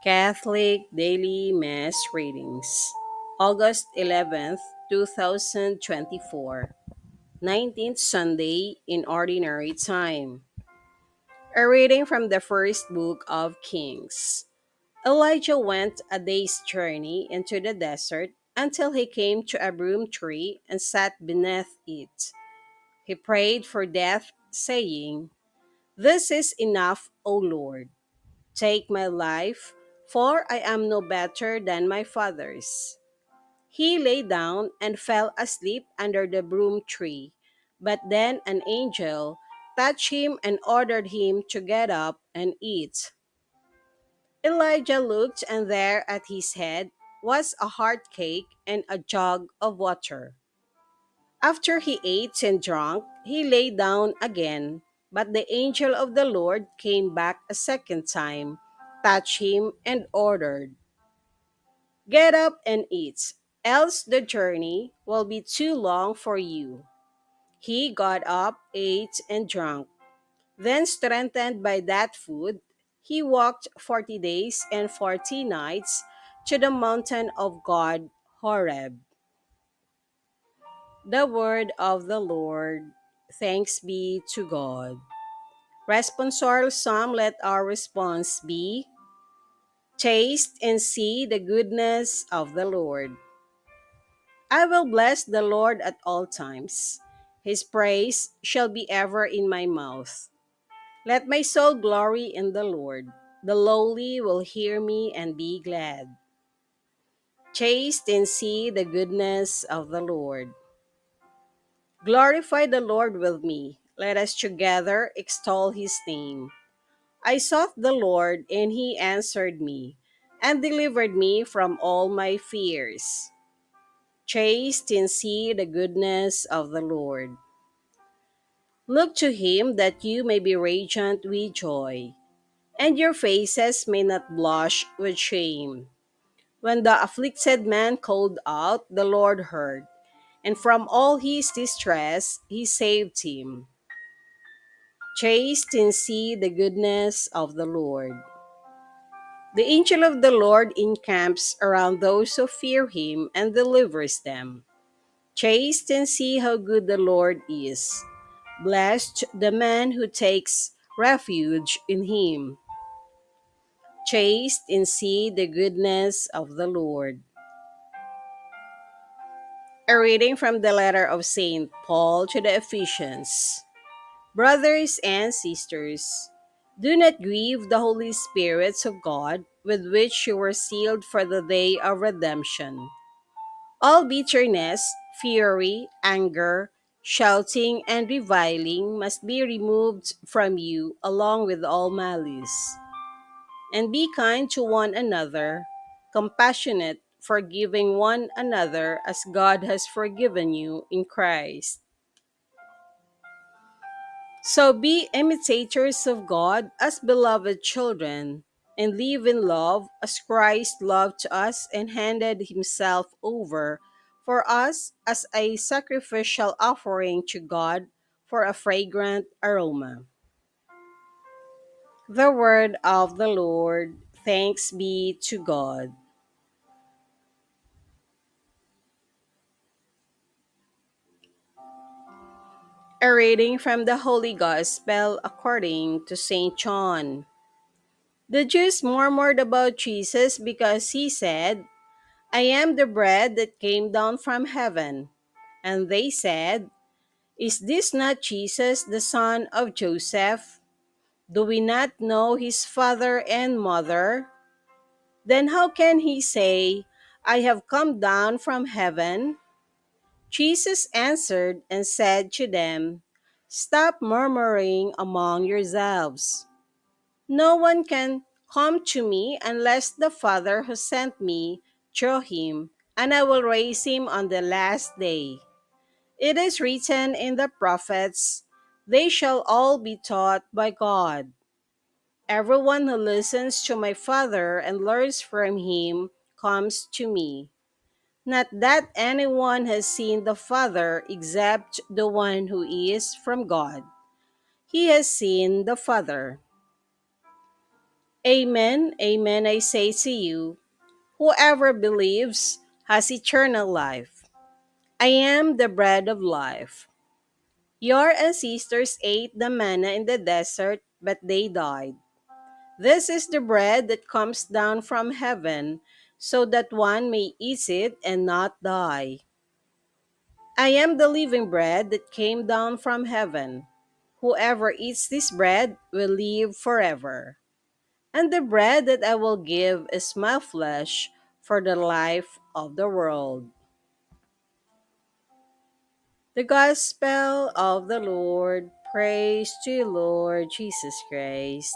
Catholic Daily Mass Readings, August 11th, 2024, 19th Sunday in Ordinary Time. A reading from the first book of Kings. Elijah went a day's journey into the desert until he came to a broom tree and sat beneath it. He prayed for death, saying, "This is enough, O Lord. Take my life, for I am no better than my fathers." He lay down and fell asleep under the broom tree. But then an angel touched him and ordered him to get up and eat. Elijah looked, and there at his head was a hard cake and a jug of water. After he ate and drank, he lay down again. But the angel of the Lord came back a second time, touched him, and ordered, "Get up and eat, else the journey will be too long for you." He got up, ate, and drank. Then, strengthened by that food, he walked 40 days and 40 nights to the mountain of God, Horeb. The word of the Lord. Thanks be to God. Responsorial Psalm, let our response be, "Taste and see the goodness of the Lord." I will bless the Lord at all times. His praise shall be ever in my mouth. Let my soul glory in the Lord. The lowly will hear me and be glad. Taste and see the goodness of the Lord. Glorify the Lord with me. Let us together extol his name. I sought the Lord, and he answered me, and delivered me from all my fears. Taste and see the goodness of the Lord. Look to him that you may be radiant with joy, and your faces may not blush with shame. When the afflicted man called out, the Lord heard, and from all his distress he saved him. Taste and see the goodness of the Lord. The angel of the Lord encamps around those who fear him and delivers them. Taste and see how good the Lord is. Blessed the man who takes refuge in him. Taste and see the goodness of the Lord. A reading from the letter of St. Paul to the Ephesians. Brothers and sisters, do not grieve the Holy Spirits of God, with which you were sealed for the day of redemption. All bitterness, fury, anger, shouting, and reviling must be removed from you, along with all malice. And be kind to one another, compassionate, forgiving one another as God has forgiven you in Christ. So be imitators of God as beloved children, and live in love as Christ loved us and handed himself over for us as a sacrificial offering to God for a fragrant aroma. The word of the Lord. Thanks be to God. A reading from the Holy Gospel according to St. John. The Jews murmured about Jesus because he said, "I am the bread that came down from heaven." And they said, "Is this not Jesus, the son of Joseph? Do we not know his father and mother? Then how can he say, 'I have come down from heaven'?" Jesus answered and said to them, "Stop murmuring among yourselves. No one can come to me unless the Father who sent me draw him, and I will raise him on the last day. It is written in the prophets, 'They shall all be taught by God.' Everyone who listens to my Father and learns from him comes to me. Not that anyone has seen the Father except the one who is from God. He has seen the Father. Amen, amen, I say to you, whoever believes has eternal life. I am the bread of life. Your ancestors ate the manna in the desert, but they died. This is the bread that comes down from heaven, so that one may eat it and not die. I am the living bread that came down from heaven. Whoever eats this bread will live forever. And the bread that I will give is my flesh for the life of the world. The Gospel of the Lord. Praise to you, Lord Jesus Christ.